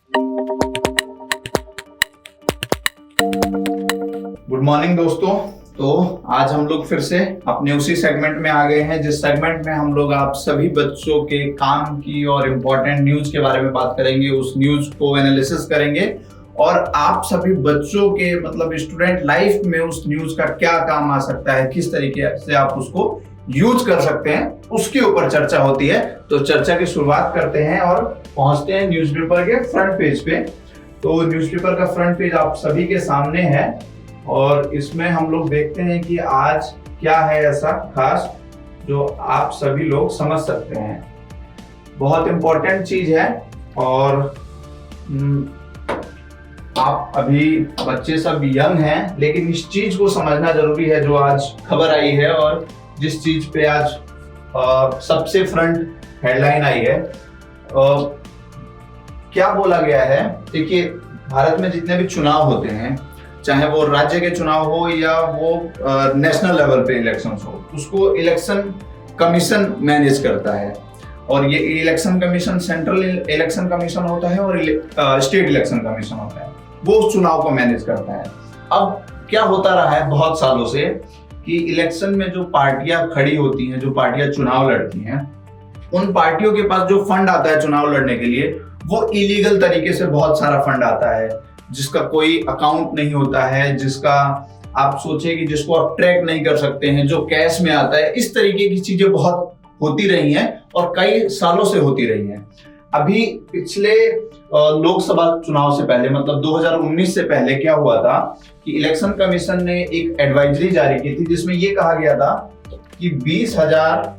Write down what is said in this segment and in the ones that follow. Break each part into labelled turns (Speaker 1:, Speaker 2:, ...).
Speaker 1: Good morning दोस्तों। तो आज हम लोग फिर से अपने उसी सेगमेंट में आ गए हैं जिस सेगमेंट में हम लोग आप सभी बच्चों के काम की और इम्पोर्टेंट न्यूज के बारे में बात करेंगे, उस न्यूज को एनालिसिस करेंगे और आप सभी बच्चों के मतलब स्टूडेंट लाइफ में उस न्यूज का क्या काम आ सकता है, किस तरीके से आप उसको यूज कर सकते हैं, उसके ऊपर चर्चा होती है। तो चर्चा की शुरुआत करते हैं और पहुंचते हैं न्यूज़पेपर के फ्रंट पेज पे। तो न्यूज़पेपर का फ्रंट पेज आप सभी के सामने है और इसमें हम लोग देखते हैं कि आज क्या है ऐसा खास जो आप सभी लोग समझ सकते हैं। बहुत इंपॉर्टेंट चीज है और आप अभी बच्चे सब यंग हैं, लेकिन इस चीज को समझना जरूरी है जो आज खबर आई है और जिस चीज पे आज सबसे फ्रंट हेडलाइन आई है। क्या बोला गया है, देखिए भारत में जितने भी चुनाव होते हैं, चाहे वो राज्य के चुनाव हो या वो नेशनल लेवल पे इलेक्शंस हो, उसको इलेक्शन कमीशन मैनेज करता है। और ये election commission central election commission होता है और स्टेट इलेक्शन कमीशन होता है, वो उस चुनाव को मैनेज करता है। अब क्या होता रहा है बहुत सालों से कि इलेक्शन में जो पार्टियां खड़ी होती हैं, जो पार्टियां चुनाव लड़ती हैं, उन पार्टियों के पास जो फंड आता है चुनाव लड़ने के लिए, वो इलीगल तरीके से बहुत सारा फंड आता है जिसका कोई अकाउंट नहीं होता है, जिसका आप सोचे कि जिसको आप ट्रैक नहीं कर सकते हैं, जो कैश में आता है। इस तरीके की चीजें बहुत होती रही हैं और कई सालों से होती रही हैं। अभी पिछले लोकसभा चुनाव से पहले मतलब 2019 से पहले क्या हुआ था कि इलेक्शन कमीशन ने एक एडवाइजरी जारी की थी जिसमें यह कहा गया था कि 20,000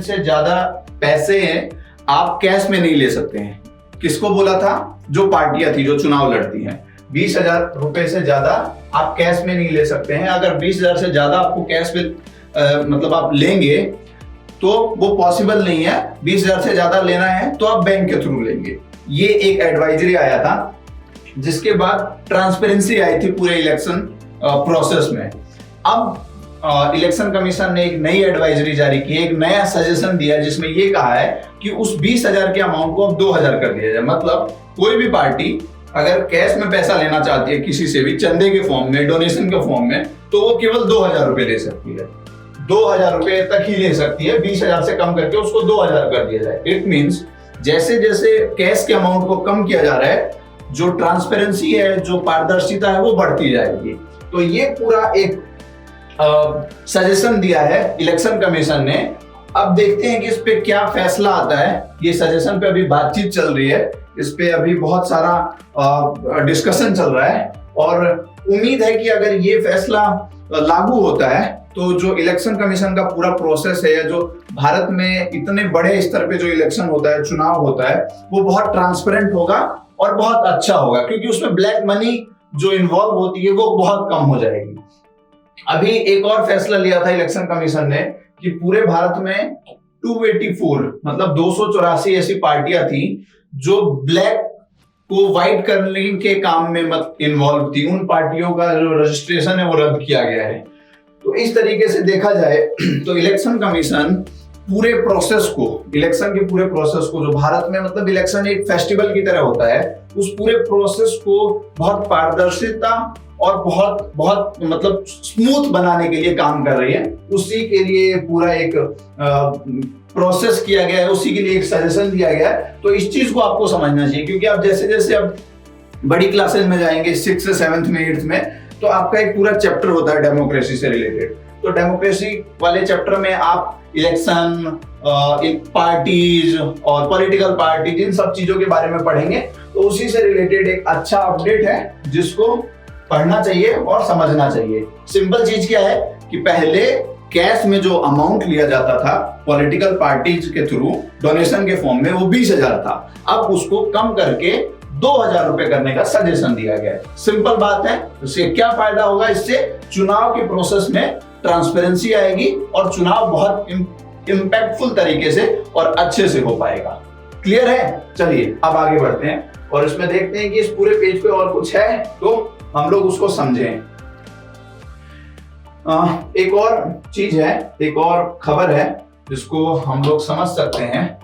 Speaker 1: से ज्यादा पैसे आप कैश में नहीं ले सकते हैं। किसको बोला था? जो पार्टियां थी जो चुनाव लड़ती हैं। 20,000 रुपए से ज्यादा आप कैश में नहीं ले सकते हैं। अगर 20,000 से ज्यादा आपको कैश में मतलब आप लेंगे तो वो पॉसिबल नहीं है। 20,000 से ज्यादा लेना है तो आप बैंक के थ्रू लेंगे। ये एक एडवाइजरी आया था जिसके बाद ट्रांसपेरेंसी आई थी पूरे इलेक्शन प्रोसेस में। अब इलेक्शन कमीशन ने एक नई एडवाइजरी जारी की, एक नया सजेशन दिया जिसमें यह कहा है कि उस 20,000 के अमाउंट को अब 2,000 कर दिया जाए। मतलब कोई भी पार्टी अगर कैश में पैसा लेना चाहती है किसी से भी, चंदे के फॉर्म में, डोनेशन के फॉर्म में, तो वो केवल 2,000 रुपए ले सकती है। 2,000 रुपए तक ही ले सकती है। 20,000 से कम करके उसको 2,000 कर दिया जाए। इट मीन्स जैसे जैसे कैश के अमाउंट को कम किया जा रहा है, जो ट्रांसपेरेंसी है, जो पारदर्शिता है, वो बढ़ती जाएगी। तो ये पूरा एक सजेशन दिया है इलेक्शन कमीशन ने। अब देखते हैं कि इस पे क्या फैसला आता है। ये सजेशन पे अभी बातचीत चल रही है, इस पे अभी बहुत सारा डिस्कशन चल रहा है और उम्मीद है कि अगर ये फैसला लागू होता है तो जो इलेक्शन कमीशन का पूरा प्रोसेस है, या जो भारत में इतने बड़े स्तर पे जो इलेक्शन होता है, चुनाव होता है, वो बहुत ट्रांसपेरेंट होगा और बहुत अच्छा होगा, क्योंकि उसमें ब्लैक मनी जो इन्वॉल्व होती है वो बहुत कम हो जाएगी। अभी एक और फैसला लिया था इलेक्शन कमीशन ने कि पूरे भारत में 284 मतलब 284 ऐसी पार्टियां थी जो ब्लैक को व्हाइट करने के काम में इन्वॉल्व थी। उन पार्टियों का जो रजिस्ट्रेशन है वो रद्द किया गया है। तो इस तरीके से देखा जाए तो इलेक्शन कमीशन पूरे प्रोसेस को, इलेक्शन के पूरे प्रोसेस को, जो भारत में मतलब इलेक्शन एक फेस्टिवल की तरह होता है, उस पूरे प्रोसेस को बहुत पारदर्शिता और बहुत बहुत मतलब स्मूथ बनाने के लिए काम कर रही है। उसी के लिए पूरा एक प्रोसेस किया गया है, उसी के लिए एक सजेशन दिया गया है। तो इस चीज को आपको समझना चाहिए, क्योंकि आप जैसे जैसे अब बड़ी क्लासेस में जाएंगे, 6th, 7th में, 8th में, तो आपका एक पूरा चैप्टर होता है डेमोक्रेसी से रिलेटेड। तो डेमोक्रेसी वाले चैप्टर में आप इलेक्शन, पार्टीज और पॉलिटिकल पार्टीज, इन सब चीजों के बारे में पढ़ेंगे। तो उसी से रिलेटेड एक अच्छा अपडेट है जिसको पढ़ना चाहिए और समझना चाहिए। सिंपल चीज क्या है कि पहले कैश में जो अमाउंट लिया जाता था पॉलिटिकल पार्टीज के थ्रू डोनेशन के फॉर्म में, वो 20,000 था। अब उसको कम करके 2,000 रुपए करने का सजेशन दिया गया है। सिंपल बात है। इससे क्या फायदा होगा? इससे चुनाव के प्रोसेस में ट्रांसपेरेंसी आएगी और चुनाव बहुत इंपैक्टफुल तरीके से और अच्छे से हो पाएगा। क्लियर है? चलिए अब आगे बढ़ते हैं और इसमें देखते हैं कि इस पूरे पेज पे और कुछ है तो हम लोग उसको समझें। एक और चीज है, एक और खबर है जिसको हम लोग समझ सकते हैं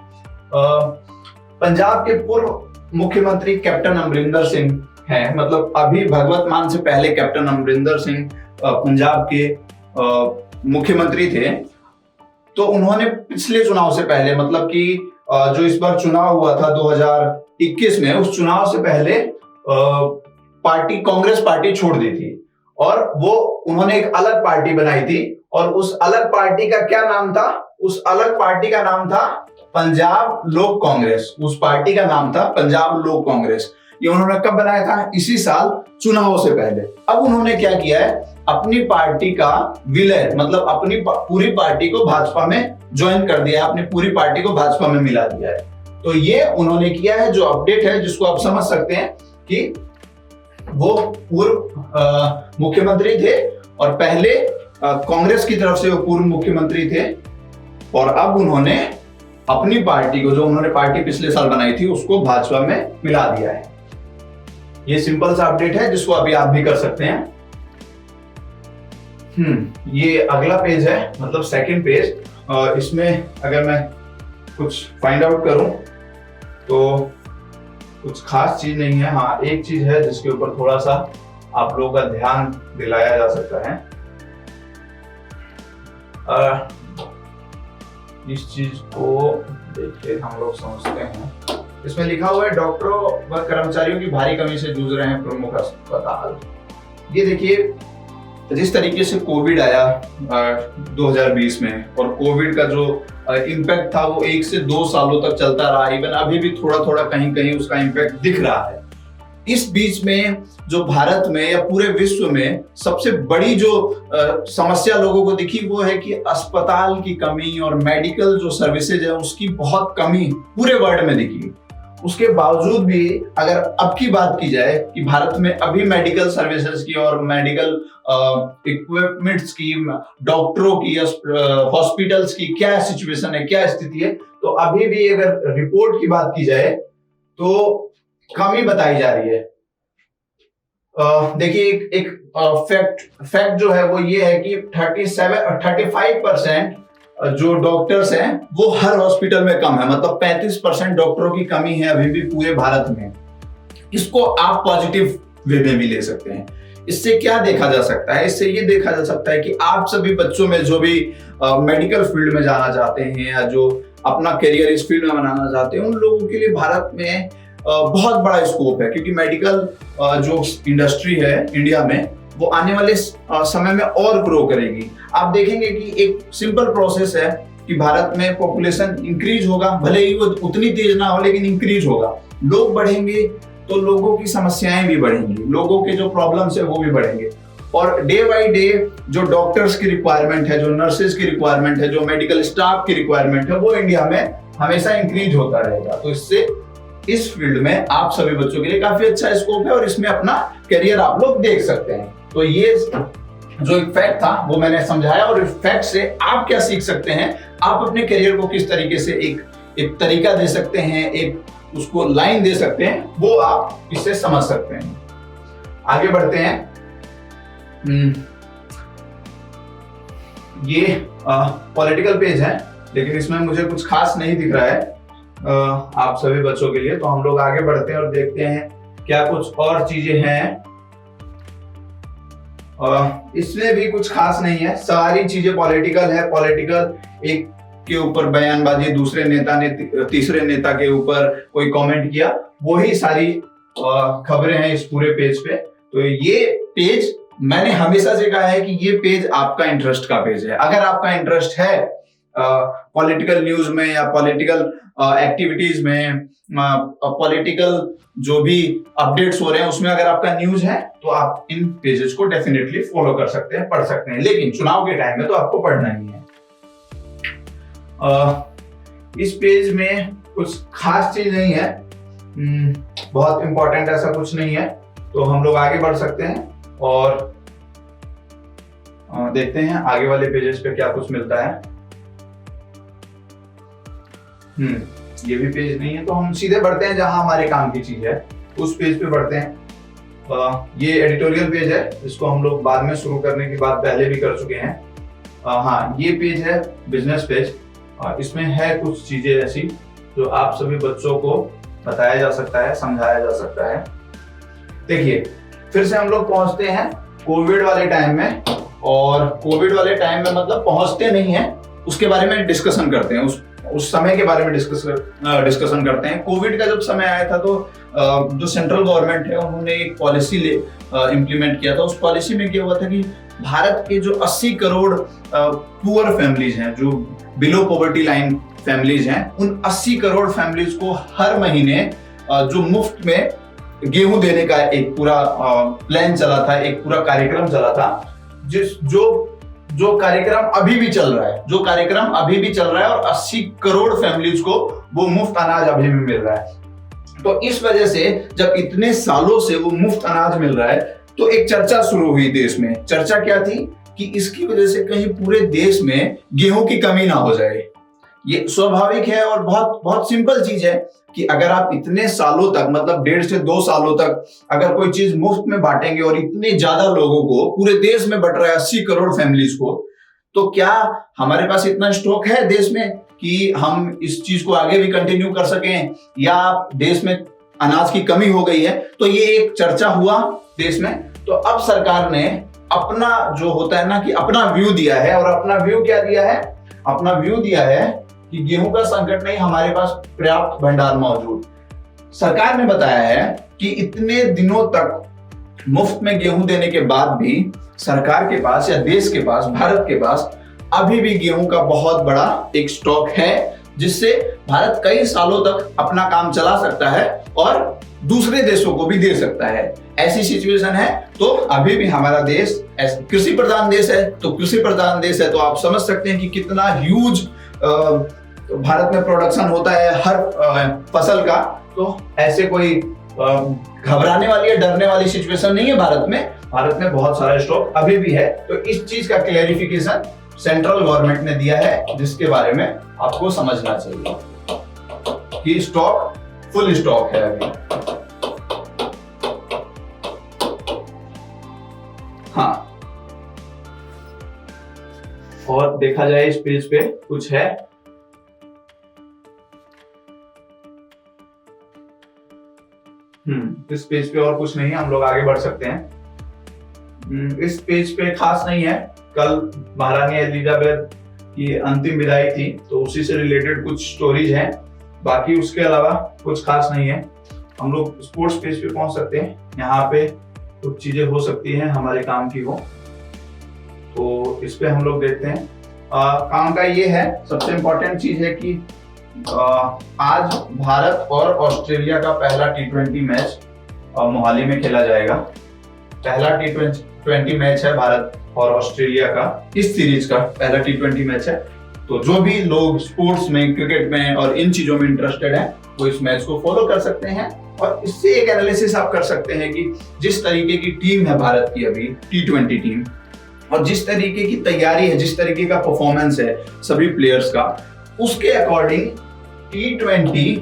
Speaker 1: पंजाब के पूर्व मुख्यमंत्री कैप्टन अमरिंदर सिंह हैं, मतलब अभी भगवत मान से पहले कैप्टन अमरिंदर सिंह पंजाब के मुख्यमंत्री थे। तो उन्होंने पिछले चुनाव से पहले, मतलब कि जो इस बार चुनाव हुआ था 2021 में, उस चुनाव से पहले पार्टी, कांग्रेस पार्टी छोड़ दी थी और वो उन्होंने एक अलग पार्टी बनाई थी। और उस अलग पार्टी का क्या नाम था? उस अलग पार्टी का नाम था पंजाब लोक कांग्रेस। उस पार्टी का नाम था पंजाब लोक कांग्रेस। ये उन्होंने कब बनाया था? इसी साल चुनाव से पहले। अब उन्होंने क्या किया है, अपनी पार्टी का विलय, मतलब अपनी पूरी पार्टी को भाजपा में ज्वाइन कर दिया, अपनी पूरी पार्टी को भाजपा में मिला दिया है। तो ये उन्होंने किया है, जो अपडेट है जिसको आप समझ सकते हैं कि वो पूर्व मुख्यमंत्री थे और पहले कांग्रेस की तरफ से वो पूर्व मुख्यमंत्री थे और अब उन्होंने अपनी पार्टी को, जो उन्होंने पार्टी पिछले साल बनाई थी, उसको भाजपा में मिला दिया है। ये सिंपल सा अपडेट है जिसको अभी आप भी कर सकते हैं। ये अगला पेज है, मतलब सेकंड पेज। इसमें अगर मैं कुछ फाइंड आउट करूं तो कुछ खास चीज नहीं है। हाँ, एक चीज है जिसके ऊपर थोड़ा सा आप लोगों का ध्यान दिलाया जा सकता है। इस चीज को देखिए, हम लोग समझते हैं। इसमें लिखा हुआ है, डॉक्टरों व कर्मचारियों की भारी कमी से जूझ रहे हैं प्रमुख अस्पताल। ये देखिए, जिस तरीके से कोविड आया 2020 में, और कोविड का जो इम्पैक्ट था वो 1 से 2 सालों तक चलता रहा। इवन अभी भी थोड़ा थोड़ा कहीं कहीं उसका इम्पैक्ट दिख रहा है। इस बीच में जो भारत में या पूरे विश्व में सबसे बड़ी जो समस्या लोगों को दिखी, वो है कि अस्पताल की कमी और मेडिकल जो सर्विसेज है उसकी बहुत कमी पूरे वर्ल्ड में दिखी। उसके बावजूद भी अगर अब की बात की जाए कि भारत में अभी मेडिकल सर्विसेज की और मेडिकल इक्विपमेंट्स की, डॉक्टरों की, हॉस्पिटल्स की क्या सिचुएशन है, क्या स्थिति है, तो अभी भी अगर रिपोर्ट की बात की जाए तो कमी बताई जा रही है। देखिए, एक फैक्ट जो है वो ये है कि 35% जो डॉक्टर्स हैं वो हर हॉस्पिटल में कम है, मतलब 35% डॉक्टरों की कमी है अभी भी पूरे भारत में। इसको आप पॉजिटिव वे में भी ले सकते हैं। इससे क्या देखा जा सकता है? इससे ये देखा जा सकता है कि आप सभी बच्चों में जो भी मेडिकल फील्ड में जाना चाहते हैं या जो अपना करियर इस फील्ड में बनाना चाहते हैं, उन लोगों के लिए भारत में बहुत बड़ा स्कोप है, क्योंकि मेडिकल जो इंडस्ट्री है इंडिया में, वो आने वाले समय में और ग्रो करेगी। आप देखेंगे कि एक सिंपल प्रोसेस है कि भारत में पॉपुलेशन इंक्रीज होगा, भले ही वो उतनी तेज ना हो, लेकिन इंक्रीज होगा। लोग बढ़ेंगे तो लोगों की समस्याएं भी बढ़ेंगी, लोगों के जो प्रॉब्लम्स है वो भी बढ़ेंगे। और डे बाय डे जो डॉक्टर्स की रिक्वायरमेंट है, जो नर्सेज की रिक्वायरमेंट है, जो मेडिकल स्टाफ की रिक्वायरमेंट है, वो इंडिया में हमेशा इंक्रीज होता रहेगा। तो इससे इस फील्ड में आप सभी बच्चों के लिए काफी अच्छा स्कोप है और इसमें अपना करियर आप लोग देख सकते हैं। तो ये जो एक फैक्ट था वो मैंने समझाया, और इस फैक्ट से आप क्या सीख सकते हैं, आप अपने करियर को किस तरीके से एक तरीका दे सकते हैं, एक उसको लाइन दे सकते हैं, वो आप इससे समझ सकते हैं। आगे बढ़ते हैं। ये पॉलिटिकल पेज है, लेकिन इसमें मुझे कुछ खास नहीं दिख रहा है आप सभी बच्चों के लिए। तो हम लोग आगे बढ़ते हैं और देखते हैं क्या कुछ और चीजें हैं। इसमें भी कुछ खास नहीं है, सारी चीजें पॉलिटिकल है। पॉलिटिकल, एक के ऊपर बयानबाजी, दूसरे नेता ने तीसरे नेता के ऊपर कोई कमेंट किया, वही सारी खबरें हैं इस पूरे पेज पे। तो ये पेज मैंने हमेशा से कहा है कि ये पेज आपका इंटरेस्ट का पेज है। अगर आपका इंटरेस्ट है पॉलिटिकल न्यूज में या पॉलिटिकल एक्टिविटीज में, पॉलिटिकल जो भी अपडेट्स हो रहे हैं उसमें अगर आपका न्यूज है, तो आप इन पेजेस को डेफिनेटली फॉलो कर सकते हैं, पढ़ सकते हैं। लेकिन चुनाव के टाइम में तो आपको पढ़ना ही है। इस पेज में कुछ खास चीज नहीं है, बहुत इंपॉर्टेंट ऐसा कुछ नहीं है। तो हम लोग आगे बढ़ सकते हैं और देखते हैं आगे वाले पेजेस पे क्या कुछ मिलता है। ये भी पेज नहीं है, तो हम सीधे बढ़ते हैं जहां हमारे काम की चीज है, उस पेज पे बढ़ते हैं। ये एडिटोरियल पेज है, इसको हम लोग बाद में शुरू करने की बात पहले भी कर चुके हैं। हाँ, ये पेज है बिजनेस पेज। इसमें है कुछ चीजें ऐसी जो आप सभी बच्चों को बताया जा सकता है, समझाया जा सकता है। देखिए, फिर से हम लोग पहुंचते हैं कोविड वाले टाइम में, और कोविड वाले टाइम में मतलब पहुंचते नहीं है, उसके बारे में डिस्कशन करते हैं, उस समय के बारे में डिस्कशन करते हैं। कोविड का जब समय आया था तो जो सेंट्रल गवर्नमेंट है उन्होंने एक पॉलिसी इम्प्लीमेंट किया था। उस पॉलिसी में क्या हुआ था कि भारत के जो 80 करोड़ पुअर फैमिलीज हैं, जो बिलो पॉवर्टी लाइन फैमिलीज हैं, उन 80 करोड़ फैमिलीज को हर महीने जो मुफ्त में गेहूं देने का एक पूरा प्लान चला था, एक पूरा कार्यक्रम चला था, जो कार्यक्रम अभी भी चल रहा है, और 80 करोड़ फैमिलीज को वो मुफ्त अनाज अभी भी मिल रहा है। तो इस वजह से जब इतने सालों से वो मुफ्त अनाज मिल रहा है तो एक चर्चा शुरू हुई देश में। चर्चा क्या थी कि इसकी वजह से कहीं पूरे देश में गेहूं की कमी ना हो जाए। ये स्वाभाविक है और बहुत बहुत सिंपल चीज है कि अगर आप इतने सालों तक, मतलब 1.5 से 2 सालों तक अगर कोई चीज मुफ्त में बांटेंगे और इतने ज्यादा लोगों को पूरे देश में बट रहा है, 80 करोड़ फैमिलीज को, तो क्या हमारे पास इतना स्टॉक है देश में कि हम इस चीज को आगे भी कंटिन्यू कर सकें, या देश में अनाज की कमी हो गई है? तो ये एक चर्चा हुआ देश में। तो अब सरकार ने अपना जो होता है ना कि अपना व्यू दिया है, और अपना व्यू क्या दिया है? अपना व्यू दिया है कि गेहूं का संकट नहीं, हमारे पास पर्याप्त भंडार मौजूद। सरकार ने बताया है कि इतने दिनों तक मुफ्त में गेहूं देने के बाद भी सरकार के पास या देश के पास, भारत के पास अभी भी गेहूं का बहुत बड़ा एक स्टॉक है, जिससे भारत कई सालों तक अपना काम चला सकता है और दूसरे देशों को भी दे सकता है। ऐसी सिचुएशन है। तो अभी भी हमारा देश कृषि प्रधान देश है, तो आप समझ सकते हैं कि कितना ह्यूज भारत में प्रोडक्शन होता है हर फसल का। तो ऐसे कोई घबराने वाली या डरने वाली सिचुएशन नहीं है भारत में बहुत सारा स्टॉक अभी भी है। तो इस चीज का क्लैरिफिकेशन सेंट्रल गवर्नमेंट ने दिया है, जिसके बारे में आपको समझना चाहिए कि स्टॉक फुल स्टॉक है अभी। हाँ, और देखा जाए इस पेज पे कुछ है। इस पेज पे और कुछ नहीं है, हम लोग आगे बढ़ सकते हैं। इस पेज पे खास नहीं है। कल महारानी एलिजाबेथ की अंतिम विदाई थी, तो उसी से रिलेटेड कुछ स्टोरीज हैं, बाकी उसके अलावा कुछ खास नहीं है। हम लोग स्पोर्ट्स पेज पे पहुंच सकते हैं। यहाँ पे कुछ चीजें हो सकती हैं हमारे काम की हो, तो इस पे हम लोग देखते हैं। काम का ये है, सबसे इम्पोर्टेंट चीज है कि आज भारत और ऑस्ट्रेलिया का पहला T20 मैच मोहाली में खेला जाएगा। पहला T20 मैच है भारत और ऑस्ट्रेलिया का, इस सीरीज का पहला T20 मैच है। तो जो भी लोग स्पोर्ट्स में, क्रिकेट में और इन चीजों में इंटरेस्टेड हैं, वो इस मैच को फॉलो कर सकते हैं, और इससे एक एनालिसिस आप कर सकते हैं कि जिस तरीके की टीम है भारत की अभी T20 टीम, और जिस तरीके की तैयारी है, जिस तरीके का परफॉर्मेंस है सभी प्लेयर्स का, उसके अकॉर्डिंग T20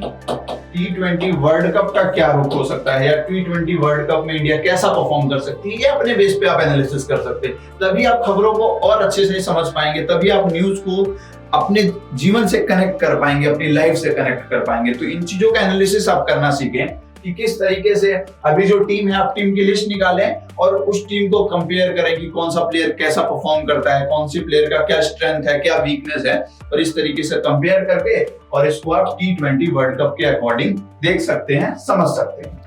Speaker 1: वर्ल्ड कप का क्या रुख हो सकता है, या T20 वर्ल्ड कप में इंडिया कैसा परफॉर्म कर सकती है, ये अपने बेस पे आप एनालिसिस कर सकते हैं। तभी आप खबरों को और अच्छे से समझ पाएंगे, तभी आप न्यूज को अपने जीवन से कनेक्ट कर पाएंगे, अपनी लाइफ से कनेक्ट कर पाएंगे। तो इन चीजों का एनालिसिस आप करना सीखें कि किस तरीके से अभी जो टीम है, आप टीम की लिस्ट निकालें और उस टीम को कंपेयर करें कि कौन सा प्लेयर कैसा परफॉर्म करता है, कौन सी प्लेयर का क्या स्ट्रेंथ है, क्या वीकनेस है, और इस तरीके से कंपेयर करके और इसको आप T20 वर्ल्ड कप के अकॉर्डिंग देख सकते हैं, समझ सकते हैं।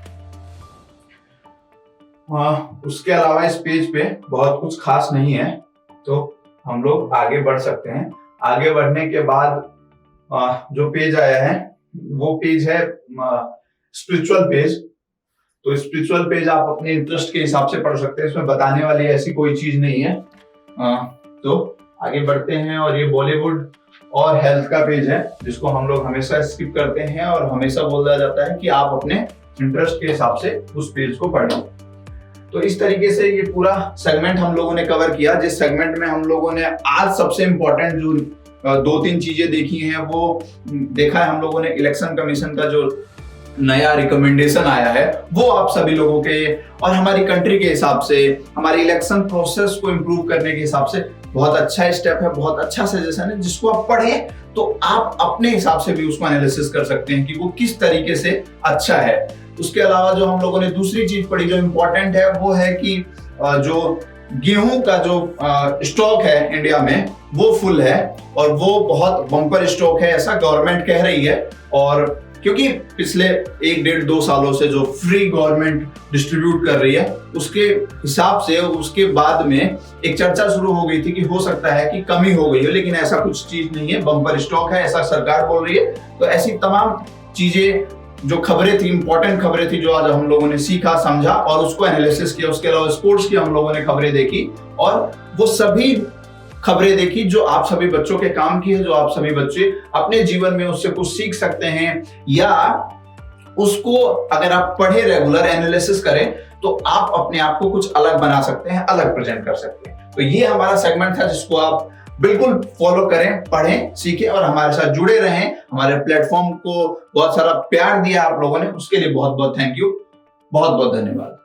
Speaker 1: उसके अलावा इस पेज पे बहुत कुछ खास नहीं है, तो हम लोग आगे बढ़ सकते हैं। आगे बढ़ने के बाद जो पेज आया है वो पेज है स्पिरिचुअल पेज। तो स्पिरिचुअल पेज आप अपने इंटरेस्ट के हिसाब से पढ़ सकते हैं, इसमें बताने वाली ऐसी कोई चीज नहीं है। तो आगे बढ़ते हैं, और ये बॉलीवुड और हेल्थ का पेज है, जिसको हम लोग हमेशा स्किप करते हैं और हमेशा बोला जाता है कि आप अपने इंटरेस्ट के हिसाब से उस पेज को पढ़ें। तो इस तरीके से ये पूरा सेगमेंट हम लोगों ने कवर किया, जिस सेगमेंट में हम लोगों ने आज सबसे इंपॉर्टेंट जो 2-3 चीजें देखी हैं, वो देखा है हम लोगों ने इलेक्शन कमीशन का जो नया रिकमेंडेशन आया है, वो आप सभी लोगों के और हमारी कंट्री के हिसाब से, हमारे इलेक्शन प्रोसेस को इम्प्रूव करने के हिसाब से बहुत अच्छा स्टेप है, बहुत अच्छा सजेशन है, जिसको आप पढ़ें तो आप अपने हिसाब से भी उसको एनालिसिस कर सकते हैं कि वो किस तरीके से अच्छा है। उसके अलावा जो हम लोगों ने दूसरी चीज पढ़ी जो इंपॉर्टेंट है वो है कि जो गेहूं का जो स्टॉक है इंडिया में वो फुल है और वो बहुत बम्पर स्टॉक है ऐसा गवर्नमेंट कह रही है। और क्योंकि पिछले 1-1.5-2 सालों से जो फ्री गवर्नमेंट डिस्ट्रीब्यूट कर रही है उसके हिसाब से उसके बाद में एक चर्चा शुरू हो गई थी कि हो सकता है कि कमी हो गई हो, लेकिन ऐसा कुछ चीज नहीं है, बम्पर स्टॉक है ऐसा सरकार बोल रही है। तो ऐसी तमाम चीजें जो खबरें थी, इंपॉर्टेंट खबरें थी, जो आज हम लोगों ने सीखा समझा और उसको एनालिसिस किया। उसके अलावा स्पोर्ट्स की हम लोगों ने खबरें देखी और वो सभी खबरें देखी जो आप सभी बच्चों के काम की है, जो आप सभी बच्चे अपने जीवन में उससे कुछ सीख सकते हैं, या उसको अगर आप पढ़े रेगुलर एनालिसिस करें तो आप अपने आप को कुछ अलग बना सकते हैं, अलग प्रेजेंट कर सकते हैं। तो ये हमारा सेगमेंट था जिसको आप बिल्कुल फॉलो करें, पढ़ें, सीखें और हमारे साथ जुड़े रहें। हमारे प्लेटफॉर्म को बहुत सारा प्यार दिया आप लोगों ने, उसके लिए बहुत बहुत थैंक यू, बहुत बहुत धन्यवाद।